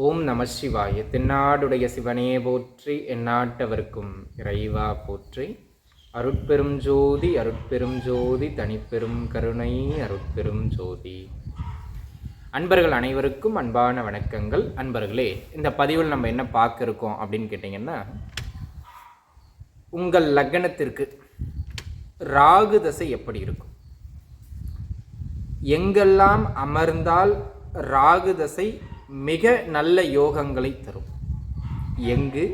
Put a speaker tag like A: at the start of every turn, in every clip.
A: ஓம் நம சிவாய. தென்னாடுடைய சிவனே போற்றி, எந்நாட்டவர்க்கும் இறைவா போற்றி. அருட்பெரும் ஜோதி அருட்பெரும் ஜோதி தனிப்பெரும் கருணை அருட்பெரும் ஜோதி. அன்பர்கள் அனைவருக்கும் அன்பான வணக்கங்கள். அன்பர்களே, இந்த பதிவில் நம்ம என்ன பார்க்க இருக்கோம் அப்படின்னு கேட்டிங்கன்னா, உங்கள் லக்னத்திற்கு ராகு தசை எப்படி இருக்கும், எங்கெல்லாம் அமர்ந்தால் ராகு தசை மிக நல்ல யோகங்களை தரும், எங்கு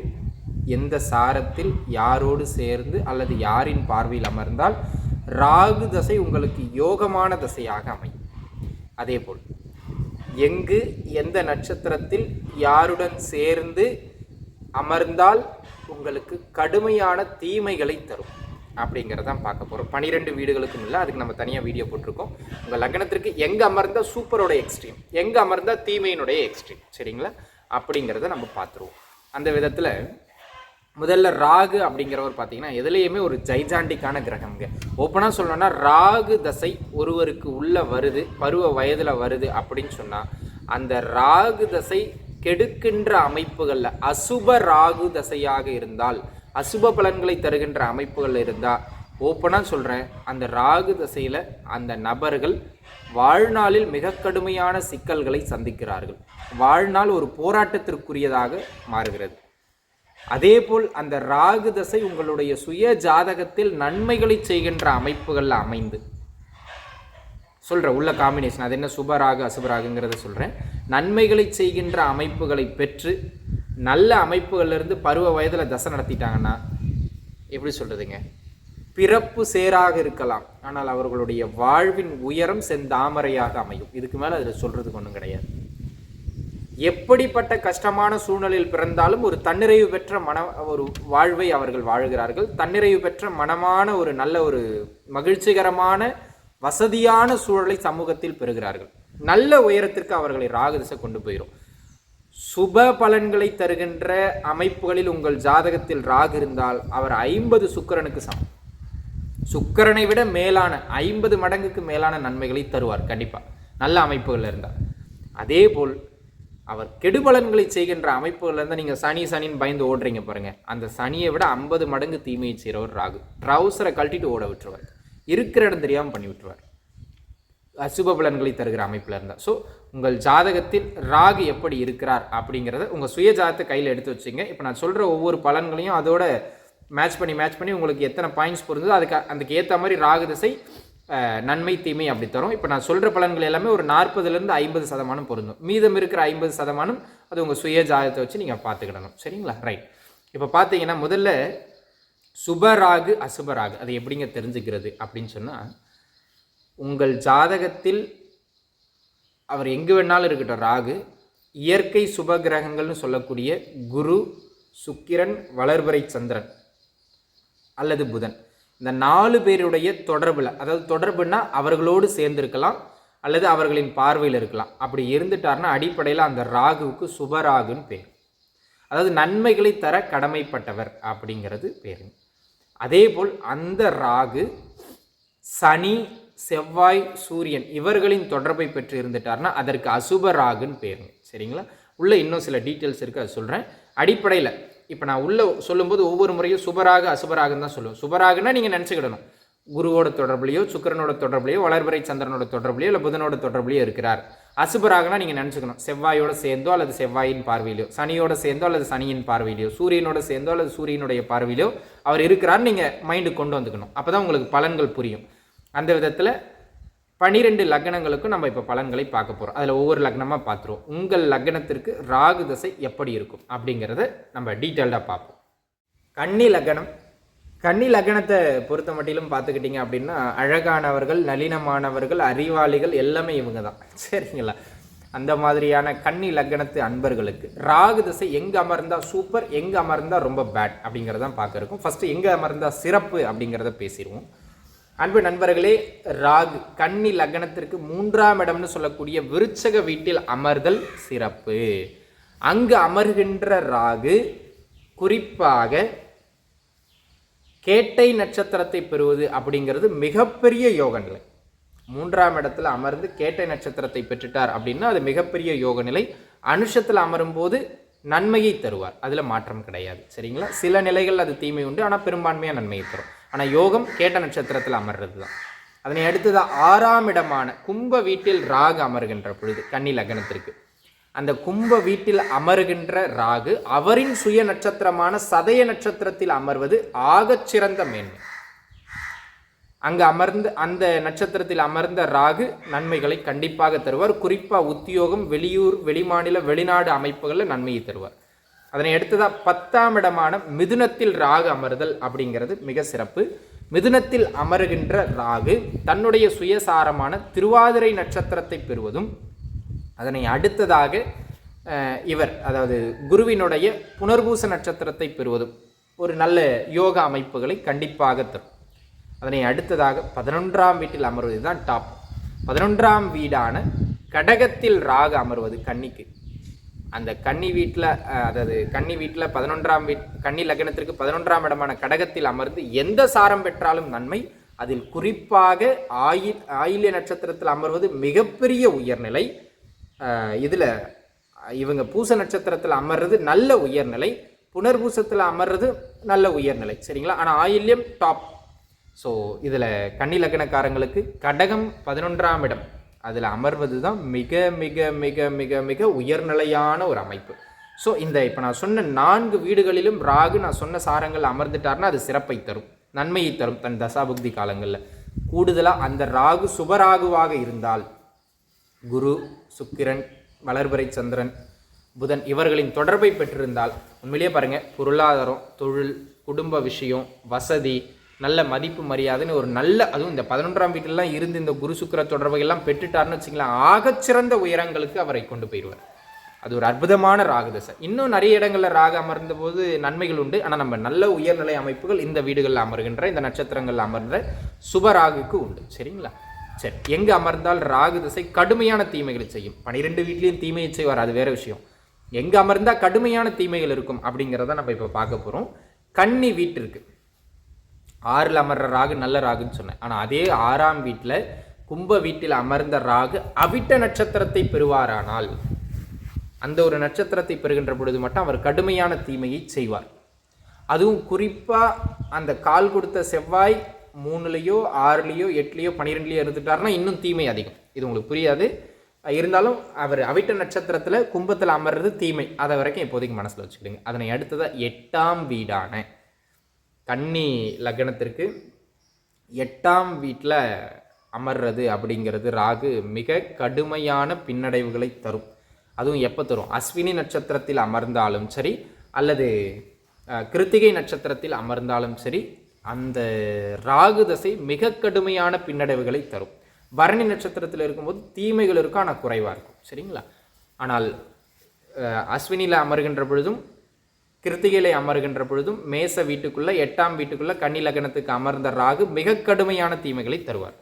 A: எந்த சாரத்தில் யாரோடு சேர்ந்து அல்லது யாரின் பார்வையில் அமர்ந்தால் ராகு தசை உங்களுக்கு யோகமான தசையாக அமையும். அதேபோல் எங்கு எந்த நட்சத்திரத்தில் யாருடன் சேர்ந்து அமர்ந்தால் உங்களுக்கு கடுமையான தீமைகளை தரும் அப்படிங்கிறதான் பார்க்க போகிறோம். 12 வீடுகளுக்கும் இல்லை, அதுக்கு நம்ம தனியாக வீடியோ போட்டிருக்கோம். உங்கள் லக்னத்திற்கு எங்கே அமர்ந்தால் சூப்பரோட எக்ஸ்ட்ரீம், எங்கே அமர்ந்தால் தீமையினுடைய எக்ஸ்ட்ரீம், சரிங்களா? அப்படிங்கிறத நம்ம பார்த்துருவோம். அந்த விதத்தில் முதல்ல ராகு அப்படிங்கிறவர் பார்த்தீங்கன்னா எதுலேயுமே ஒரு ஜைஜாண்டிக்கான கிரகம்ங்க. ஓப்பனாக சொல்லணும்னா ராகு தசை ஒருவருக்கு உள்ளே வருது, பருவ வயதில் வருது அப்படின்னு சொன்னால் அந்த ராகு தசை கெடுக்கின்ற அமைப்புகளில் அசுப ராகு தசையாக இருந்தால், அசுப பலன்களை தருகின்ற அமைப்புகள் இருந்தால், ஓப்பனாக சொல்கிறேன், அந்த ராகு தசையில் அந்த நபர்கள் வாழ்நாளில் மிக கடுமையான சிக்கல்களை சந்திக்கிறார்கள். வாழ்நாள் ஒரு போராட்டத்திற்குரியதாக மாறுகிறது. அதேபோல் அந்த ராகு தசை உங்களுடைய சுய ஜாதகத்தில் நன்மைகளை செய்கின்ற அமைப்புகளில் அமைந்து சொல்கிறேன், உள்ள காம்பினேஷன் அது என்ன, சுபராகு அசுபராகுங்கிறத சொல்கிறேன். நன்மைகளை செய்கின்ற அமைப்புகளை பெற்று நல்ல அமைப்புகளிலிருந்து பருவ வயதில் தசை நடத்திட்டாங்கன்னா எப்படி சொல்கிறதுங்க, பிறப்பு சேராக இருக்கலாம், ஆனால் அவர்களுடைய வாழ்வின் உயரம் செந்தாமரையாக அமையும். இதுக்கு மேலே அதில் சொல்கிறதுக்கு ஒன்றும் கிடையாது. எப்படிப்பட்ட கஷ்டமான சூழ்நிலையில் பிறந்தாலும் ஒரு தன்னிறைவு பெற்ற ஒரு வாழ்வை அவர்கள் வாழ்கிறார்கள். தன்னிறைவு பெற்ற மனமான ஒரு நல்ல ஒரு மகிழ்ச்சிகரமான வசதியான சூழலை சமூகத்தில் பெறுகிறார்கள். நல்ல உயரத்திற்கு அவர்களை ராகு திசை கொண்டு போயிடும். சுப பலன்களை தருகின்ற அமைப்புகளில் உங்கள் ஜாதகத்தில் ராகு இருந்தால் அவர் 50 சுக்கிரனுக்கு சமம். சுக்கிரனை விட மேலான 50 மடங்குக்கு மேலான நன்மைகளை தருவார் கண்டிப்பாக, நல்ல அமைப்புகள் இருந்தால். அதே போல் அவர் கெடுபலன்களை செய்கின்ற அமைப்புகள் இருந்தால், நீங்கள் சனின்னு பயந்து ஓடுறீங்க பாருங்கள், அந்த சனியை விட 50 மடங்கு தீமையை செய்கிறவர் ராகு. ட்ரௌசரை கழட்டிட்டு ஓட விட்டுருவார், இருக்கிற இடம் தெரியாமல் பண்ணி விட்டுருவார், அசுப பலன்களை தருகிற அமைப்பில் இருந்தால். ஸோ உங்கள் ஜாதகத்தில் ராகு எப்படி இருக்கிறார் அப்படிங்கிறத உங்கள் சுய ஜாதகத்தை கையில் எடுத்து வச்சுங்க. இப்போ நான் சொல்கிற ஒவ்வொரு பலன்களையும் அதோட மேட்ச் பண்ணி உங்களுக்கு எத்தனை பாயிண்ட்ஸ் பொருந்தோ அதுக்கு ஏற்ற மாதிரி ராகு திசை நன்மை தீமை அப்படி தரும். இப்போ நான் சொல்கிற பலன்கள் எல்லாமே ஒரு 40% 50% பொருந்தும். மீதம் இருக்கிற 50% அது உங்கள் சுய ஜாதகத்தை வச்சு நீங்கள் பார்த்துக்கிடணும், சரிங்களா? ரைட். இப்போ பார்த்தீங்கன்னா முதல்ல சுபராகு அசுபராகு அது எப்படிங்க தெரிஞ்சுக்கிறது அப்படின்னு சொன்னால், உங்கள் ஜாதகத்தில் அவர் எங்கு வேணாலும் இருக்கட்டும் ராகு, இயற்கை சுப கிரகங்கள்னு சொல்லக்கூடிய குரு, சுக்கிரன், வளர்பிறை சந்திரன் அல்லது புதன், இந்த 4 பேருடைய தொடர்பில், அதாவது தொடர்புனா அவர்களோடு சேர்ந்திருக்கலாம் அல்லது அவர்களின் பார்வையில் இருக்கலாம். அப்படி இருந்துட்டார்னா அடிப்படையில் அந்த ராகுவுக்கு சுபராகுன்னு பேர், அதாவது நன்மைகளை தர கடமைப்பட்டவர் அப்படிங்கிறது பேர். அதே போல் அந்த ராகு சனி, செவ்வாய், சூரியன் இவர்களின் தொடர்பை பெற்று இருந்துட்டார்னா அதற்கு அசுப ராகுன்னு பேருங்க, சரிங்களா? உள்ள இன்னும் சில டீட்டெயில்ஸ் இருக்குது, அது சொல்கிறேன். அடிப்படையில் இப்போ நான் உள்ள சொல்லும்போது ஒவ்வொரு முறையும் சுபராகு அசுபராகுன்னு தான் சொல்லுவேன். சுபராகுன்னா நீங்கள் நினச்சிக்கிடணும், குருவோட தொடர்புலையோ சுக்கிரனோட தொடர்புலையோ வளர்பிறை சந்திரனோட தொடர்புலையோ இல்லை புதனோட தொடர்புலையோ இருக்கிறார். அசுபராகுனா நீங்கள் நினச்சிக்கணும் செவ்வாயோட சேர்ந்தோ அல்லது செவ்வாயின் பார்வையிலையோ, சனியோட சேர்ந்தோ அல்லது சனியின் பார்வையிலையோ, சூரியனோட சேர்ந்தோ அல்லது சூரியனுடைய பார்வையிலையோ அவர் இருக்கிறார் நீங்கள் மைண்டு கொண்டு வந்துக்கணும். அப்போ தான் உங்களுக்கு பலன்கள் புரியும். அந்த விதத்தில் 12 லக்னங்களுக்கும் நம்ம இப்போ பலன்களை பார்க்க போகிறோம். அதில் ஒவ்வொரு லக்னமாக பார்த்துருவோம். உங்கள் லக்னத்திற்கு ராகு தசை எப்படி இருக்கும் அப்படிங்கிறத நம்ம டீட்டெயில்டாக பார்ப்போம். கன்னி லக்னத்தை பொறுத்த மட்டிலும் பார்த்துக்கிட்டிங்க அப்படின்னா அழகானவர்கள், நளினமானவர்கள், அறிவாளிகள் எல்லாமே இவங்க தான், சரிங்களா? அந்த மாதிரியான கன்னி லக்னத்து அன்பர்களுக்கு ராகு தசை எங்கே அமர்ந்தால் சூப்பர், எங்கே அமர்ந்தால் ரொம்ப பேட் அப்படிங்கிறதான் பார்க்க இருக்கும். ஃபஸ்ட்டு எங்கே அமர்ந்தால் சிறப்பு அப்படிங்கிறத பேசிடுவோம். அன்பு நண்பர்களே, ராகு கன்னி லக்னத்திற்கு 3ஆம் இடம்னு சொல்லக்கூடிய விருச்சக வீட்டில் அமர்தல் சிறப்பு. அங்கு அமர்கின்ற ராகு குறிப்பாக கேட்டை நட்சத்திரத்தை பெறுவது அப்படிங்கிறது மிகப்பெரிய யோக நிலை. 3ஆம் இடத்துல அமர்ந்து கேட்டை நட்சத்திரத்தை பெற்றுட்டார் அப்படின்னா அது மிகப்பெரிய யோக நிலை. அனுஷத்தில் அமரும் போது நன்மையை தருவார், அதில் மாற்றம் கிடையாது. சரிங்களா? சில நிலைகள் அது தீமை உண்டு, ஆனால் பெரும்பான்மையாக நன்மையை தரும். ஆனால் யோகம் கேட்ட நட்சத்திரத்தில் அமர்றது தான். அதனை அடுத்தது 6ஆம் இடமான கும்ப வீட்டில் ராகு அமர்கின்ற பொழுது கன்னி லக்னத்திற்கு, அந்த கும்ப வீட்டில் அமர்கின்ற ராகு அவரின் சுய நட்சத்திரமான சதய நட்சத்திரத்தில் அமர்வது ஆகச்சிறந்த மேன்மை. அங்கு அமர்ந்து அந்த நட்சத்திரத்தில் அமர்ந்த ராகு நன்மைகளை கண்டிப்பாக தருவார். குறிப்பாக உத்தியோகம், வெளியூர், வெளிமாநில, வெளிநாடு அமைப்புகளில் நன்மையை தருவார். அதனை அடுத்ததாக 10ஆம் இடமான மிதுனத்தில் ராகு அமர்தல் அப்படிங்கிறது மிக சிறப்பு. மிதுனத்தில் அமருகின்ற ராகு தன்னுடைய சுயசாரமான திருவாதிரை நட்சத்திரத்தை பெறுவதும், அதனை அடுத்ததாக இவர் அதாவது குருவினுடைய புனர்பூச நட்சத்திரத்தை பெறுவதும் ஒரு நல்ல யோக அமைப்புகளை கண்டிப்பாக தரும். அதனை அடுத்ததாக 11ஆம் வீட்டில் அமர்வது தான் டாப். 11ஆம் வீடான கடகத்தில் ராகு அமர்வது கன்னிக்கு. அந்த கன்னி வீட்டில் அதாவது கன்னி வீட்டில் 11ஆம் கன்னி லக்னத்திற்கு 11ஆம் இடமான கடகத்தில் அமர்ந்து எந்த சாரம் பெற்றாலும் நன்மை. அதில் குறிப்பாக ஆயில்ய நட்சத்திரத்தில் அமர்வது மிகப்பெரிய உயர்நிலை. இதில் இவங்க பூச நட்சத்திரத்தில் அமர்றது நல்ல உயர்நிலை, புனர்பூசத்தில் அமர்றது நல்ல உயர்நிலை. சரிங்களா? ஆனால் ஆயில்யம் டாப். ஸோ இதில் கன்னி லக்னக்காரங்களுக்கு கடகம் 11ஆம் இடம் அதில் அமர்வது தான் மிக மிக மிக மிக மிக உயர்நிலையான ஒரு அமைப்பு. ஸோ இந்த இப்போ நான் சொன்ன 4 வீடுகளிலும் ராகு நான் சொன்ன சாரங்கள் அமர்ந்துட்டார்னா அது சிறப்பை தரும், நன்மையை தரும் தன் தசாபுக்தி காலங்களில். கூடுதலாக அந்த ராகு சுபராகுவாக இருந்தால் குரு, சுக்கிரன், வளர்பிறை சந்திரன், புதன் இவர்களின் தொடர்பை பெற்றிருந்தால் உண்மையிலேயே பாருங்கள், பொருளாதாரம், தொழில், குடும்ப விஷயம், வசதி, நல்ல மதிப்பு மரியாதைன்னு ஒரு நல்ல, அதுவும் இந்த 11ஆம் வீட்டிலலாம் இருந்து இந்த குரு சுக்கிர தொடர்பையெல்லாம் பெற்றுட்டார்னு வச்சுக்கலாம், ஆகச்சிறந்த உயரங்களுக்கு அவரை கொண்டு போயிடுவார். அது ஒரு அற்புதமான ராகு தசை. இன்னும் நிறைய இடங்களில் ராகு அமர்ந்த போது நன்மைகள் உண்டு. ஆனால் நம்ம நல்ல உயர்நிலை அமைப்புகள் இந்த வீடுகளில் அமர்கின்ற, இந்த நட்சத்திரங்கள் அமர்ந்த சுப ராகுக்கு உண்டு. சரிங்களா? சரி, எங்கே அமர்ந்தால் ராகு திசை கடுமையான தீமைகளை செய்யும்? 12 வீட்லேயும் தீமையை செய்வார், அது வேற விஷயம். எங்கே அமர்ந்தால் கடுமையான தீமைகள் இருக்கும் அப்படிங்கிறத நம்ம இப்போ பார்க்க போகிறோம். கன்னி வீட்டிற்கு 6ல் அமர்ற ராகு நல்ல ராகுன்னு சொன்னேன். ஆனால் அதே 6ஆம் வீட்டில் கும்ப வீட்டில் அமர்ந்த ராகு அவிட்ட நட்சத்திரத்தை பெறுவாரானால், அந்த ஒரு நட்சத்திரத்தை பெறுகின்ற பொழுது மட்டும் அவர் கடுமையான தீமையை செய்வார். அதுவும் குறிப்பாக அந்த கால் கொடுத்த செவ்வாய் 3லேயோ 6லேயோ 8லேயோ 12லேயோ இருந்துட்டார்னா இன்னும் தீமை அதிகம். இது உங்களுக்கு புரியாது. இருந்தாலும் அவர் அவிட்ட நட்சத்திரத்தில் கும்பத்தில் அமர்றது தீமை. அதை வரைக்கும் இப்போதைக்கு மனசில் வச்சுக்கிடுங்க. அதனை அடுத்ததாக 8ஆம் வீடான கன்னி லக்னத்திற்கு 8ஆம் வீட்டில் அமர்றது அப்படிங்கிறது ராகு மிக கடுமையான பின்னடைவுகளை தரும். அதுவும் எப்போ தரும்? அஸ்வினி நட்சத்திரத்தில் அமர்ந்தாலும் சரி, அல்லது கிருத்திகை நட்சத்திரத்தில் அமர்ந்தாலும் சரி, அந்த ராகு தசை மிக கடுமையான பின்னடைவுகளை தரும். பரணி நட்சத்திரத்தில் இருக்கும்போது தீமைகள் இருக்கும், ஆனால் குறைவாக இருக்கும். சரிங்களா? ஆனால் அஸ்வினியில் அமர்கின்ற பொழுதும் கிருத்திகையில் அமர்கின்ற பொழுதும் மேச வீட்டுக்குள்ளே 8ஆம் வீட்டுக்குள்ளே கன்னி லக்னத்துக்கு அமர்ந்த ராகு மிக கடுமையான தீமைகளை தருவார்.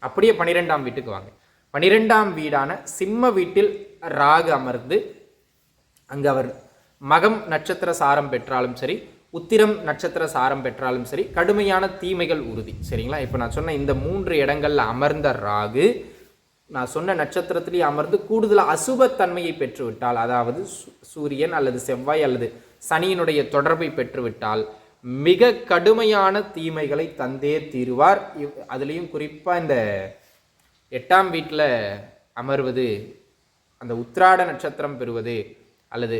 A: அப்படியே 12ஆம் வீட்டுக்கு வாங்க. 12ஆம் வீடான சிம்ம வீட்டில் ராகு அமர்ந்து அங்கு அவர் மகம் நட்சத்திர சாரம் பெற்றாலும் சரி, உத்திரம் நட்சத்திர சாரம் பெற்றாலும் சரி, கடுமையான தீமைகள் உறுதி. சரிங்களா? இப்போ நான் சொன்ன இந்த 3 இடங்களில் அமர்ந்த ராகு நான் சொன்ன நட்சத்திரத்திலேயே அமர்ந்து கூடுதல் அசுபத்தன்மையை பெற்றுவிட்டால், அதாவது சூரியன் அல்லது செவ்வாய் அல்லது சனியினுடைய தொடர்பை பெற்றுவிட்டால் மிக கடுமையான தீமைகளை தந்தே தீருவார். அதுலேயும் குறிப்பாக இந்த 8ஆம் வீட்டில் அமர்வது, அந்த உத்திராட நட்சத்திரம் பெறுவது அல்லது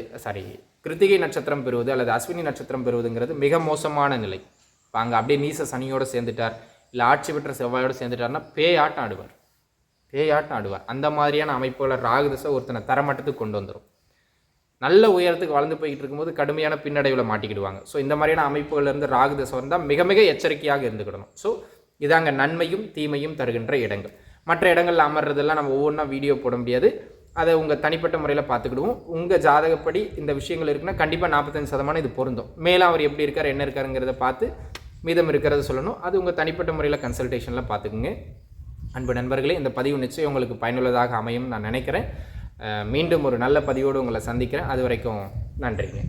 A: கிருத்திகை நட்சத்திரம் பெறுவது அல்லது அஸ்வினி நட்சத்திரம் பெறுவதுங்கிறது மிக மோசமான நிலை. இப்போ அங்கே அப்படியே நீச சனியோடு சேர்ந்துட்டார், இல்லை ஆட்சி பெற்ற செவ்வாயோடு சேர்ந்துட்டார்னா பேயாட்டம் ஆடுவார். அந்த மாதிரியான அமைப்புகளை ராகு தசை ஒருத்தனை தரமட்டத்துக்கு கொண்டு வந்துடும். நல்ல உயரத்துக்கு வளர்ந்து போய்கிட்டு இருக்கும்போது கடுமையான பின்னடைவில் மாட்டிக்கிடுவாங்க. ஸோ இந்த மாதிரியான அமைப்புகளிலிருந்து ராகு தசை வந்தால் மிக மிக எச்சரிக்கையாக இருந்துக்கிடணும். ஸோ இதாங்க நன்மையும் தீமையும் தருகின்ற இடங்கள். மற்ற இடங்களில் அமர்றதெல்லாம் நம்ம ஒவ்வொன்றா வீடியோ போட முடியாது, அதை உங்கள் தனிப்பட்ட முறையில் பார்த்துக்கிடுவோம். உங்கள் ஜாதகப்படி இந்த விஷயங்கள் இருக்குன்னா கண்டிப்பாக 45% இது பொருந்தும். மேலும் அவர் எப்படி இருக்கார் என்ன இருக்காருங்கிறத பார்த்து மீதம் இருக்கிறத சொல்லணும். அது உங்கள் தனிப்பட்ட முறையில் கன்சல்டேஷனில் பார்த்துக்குங்க. அன்பு நண்பர்களே, இந்த பதிவு நிச்சயம் உங்களுக்கு பயனுள்ளதாக அமையும் நான் நினைக்கிறேன். மீண்டும் ஒரு நல்ல பதிவோடு உங்களை சந்திக்கிறேன். அது வரைக்கும் நன்றிங்க.